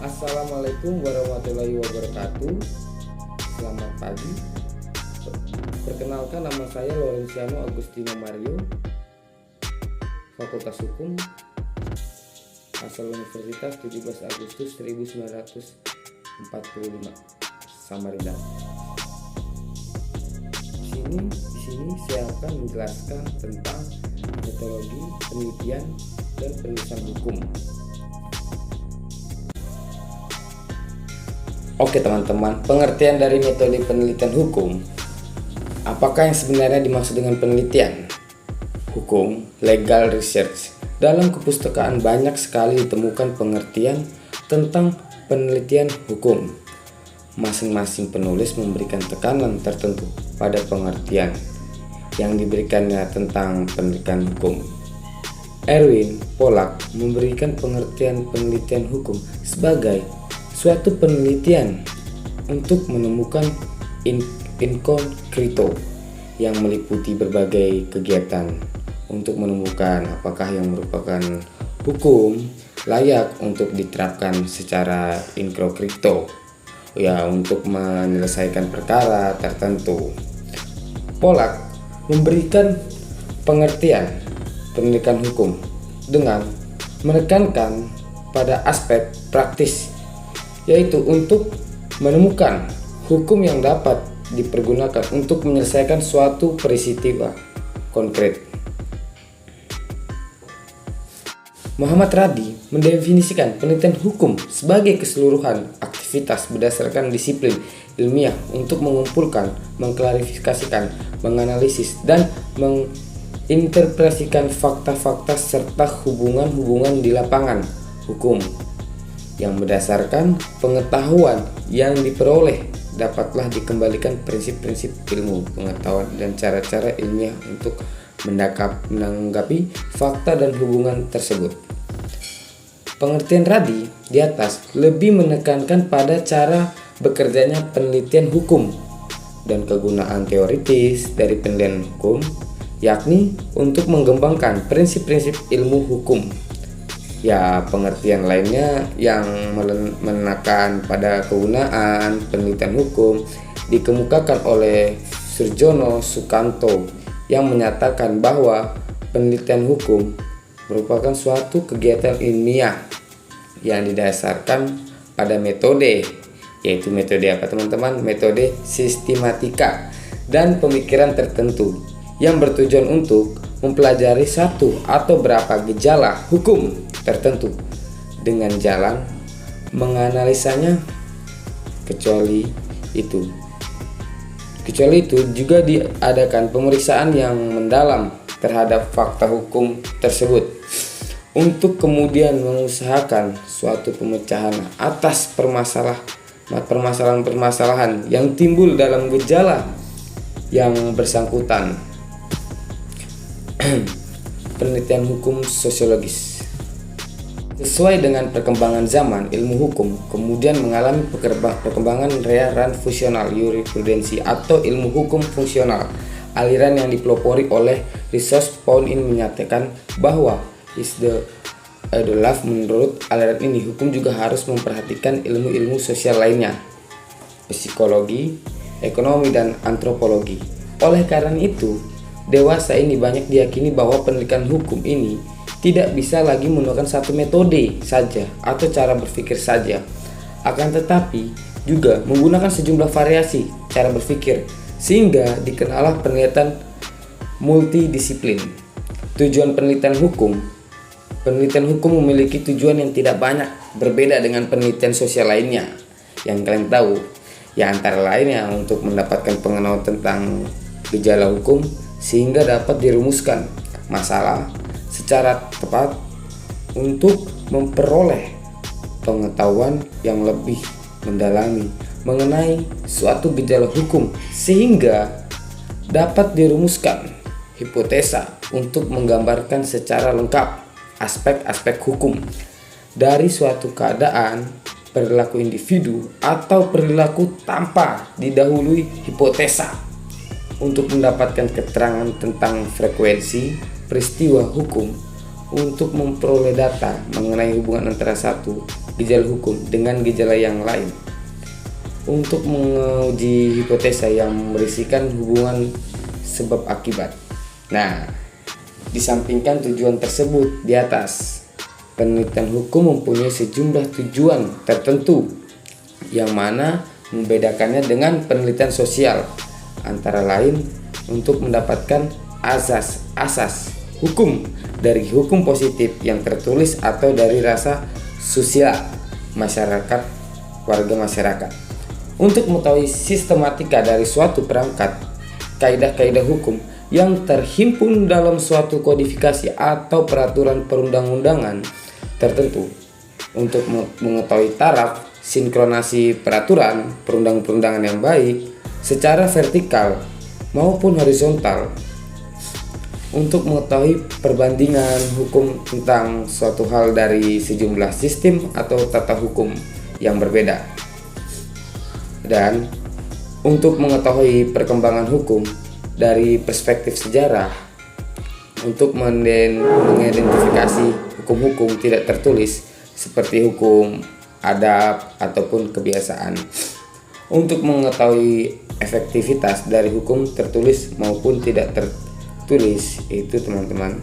Assalamualaikum warahmatullahi wabarakatuh. Selamat pagi. Perkenalkan, nama saya Lorenciano Agustino Mario, Fakultas Hukum, asal Universitas 17 Agustus 1945, Samarinda. Di sini saya akan menjelaskan tentang metodologi penelitian dan penulisan hukum. Oke teman-teman, pengertian dari metode penelitian hukum. Apakah yang sebenarnya dimaksud dengan penelitian hukum? Legal research. Dalam kepustakaan banyak sekali ditemukan pengertian tentang penelitian hukum. Masing-masing penulis memberikan tekanan tertentu pada pengertian yang diberikannya tentang penelitian hukum. Erwin Pollack memberikan pengertian penelitian hukum sebagai suatu penelitian untuk menemukan in concreto yang meliputi berbagai kegiatan untuk menemukan apakah yang merupakan hukum layak untuk diterapkan secara in concreto, ya, untuk menyelesaikan perkara tertentu. Pollack memberikan pengertian penelitian hukum dengan menekankan pada aspek praktis, yaitu untuk menemukan hukum yang dapat dipergunakan untuk menyelesaikan suatu peristiwa konkret. Muhammad Radi mendefinisikan penelitian hukum sebagai keseluruhan aktivitas berdasarkan disiplin ilmiah untuk mengumpulkan, mengklarifikasikan, menganalisis, dan menginterpretasikan fakta-fakta serta hubungan-hubungan di lapangan hukum yang berdasarkan pengetahuan yang diperoleh dapatlah dikembalikan prinsip-prinsip ilmu pengetahuan dan cara-cara ilmiah untuk menanggapi fakta dan hubungan tersebut. Pengertian Radi di atas lebih menekankan pada cara bekerjanya penelitian hukum dan kegunaan teoritis dari penelitian hukum, yakni untuk mengembangkan prinsip-prinsip ilmu hukum. Ya, pengertian lainnya yang menekan pada kegunaan penelitian hukum dikemukakan oleh Surjono Sukanto yang menyatakan bahwa penelitian hukum merupakan suatu kegiatan ilmiah yang didasarkan pada metode, yaitu metode apa teman-teman? Metode sistematika dan pemikiran tertentu yang bertujuan untuk mempelajari satu atau berapa gejala hukum tertentu dengan jalan menganalisanya. Kecuali itu juga diadakan pemeriksaan yang mendalam terhadap fakta hukum tersebut untuk kemudian mengusahakan suatu pemecahan atas permasalahan-permasalahan yang timbul dalam gejala yang bersangkutan. Penelitian hukum sosiologis. Sesuai dengan perkembangan zaman, ilmu hukum kemudian mengalami perkembangan rearan fungsional jurisprudensi atau ilmu hukum fungsional. Aliran yang dipelopori oleh resource found in menyatakan bahwa the life. Menurut aliran ini, hukum juga harus memperhatikan ilmu-ilmu sosial lainnya, psikologi, ekonomi, dan antropologi. Oleh karena itu, dewasa ini banyak diyakini bahwa penelitian hukum ini tidak bisa lagi menggunakan satu metode saja atau cara berpikir saja, akan tetapi juga menggunakan sejumlah variasi cara berpikir, sehingga dikenallah penelitian multidisiplin. Tujuan penelitian hukum memiliki tujuan yang tidak banyak berbeda dengan penelitian sosial lainnya yang kalian tahu, ya, antara lainnya untuk mendapatkan pengetahuan tentang gejala hukum sehingga dapat dirumuskan masalah secara tepat untuk memperoleh pengetahuan yang lebih mendalami mengenai suatu gejala hukum sehingga dapat dirumuskan hipotesa untuk menggambarkan secara lengkap aspek-aspek hukum dari suatu keadaan, perilaku individu atau perilaku tanpa didahului hipotesa untuk mendapatkan keterangan tentang frekuensi peristiwa hukum untuk memperoleh data mengenai hubungan antara satu gejala hukum dengan gejala yang lain, untuk menguji hipotesa yang merisikan hubungan sebab akibat. Nah, disampingkan tujuan tersebut di atas, penelitian hukum mempunyai sejumlah tujuan tertentu yang mana membedakannya dengan penelitian sosial, antara lain untuk mendapatkan asas hukum dari hukum positif yang tertulis atau dari rasa sosial masyarakat, warga masyarakat, untuk mengetahui sistematika dari suatu perangkat kaidah-kaidah hukum yang terhimpun dalam suatu kodifikasi atau peraturan perundang-undangan tertentu, untuk mengetahui taraf sinkronasi peraturan perundang-undangan yang baik secara vertikal maupun horizontal, untuk mengetahui perbandingan hukum tentang suatu hal dari sejumlah sistem atau tata hukum yang berbeda, dan untuk mengetahui perkembangan hukum dari perspektif sejarah, untuk mengidentifikasi hukum-hukum tidak tertulis seperti hukum adab ataupun kebiasaan, untuk mengetahui efektivitas dari hukum tertulis maupun tidak tertulis. Itu teman-teman.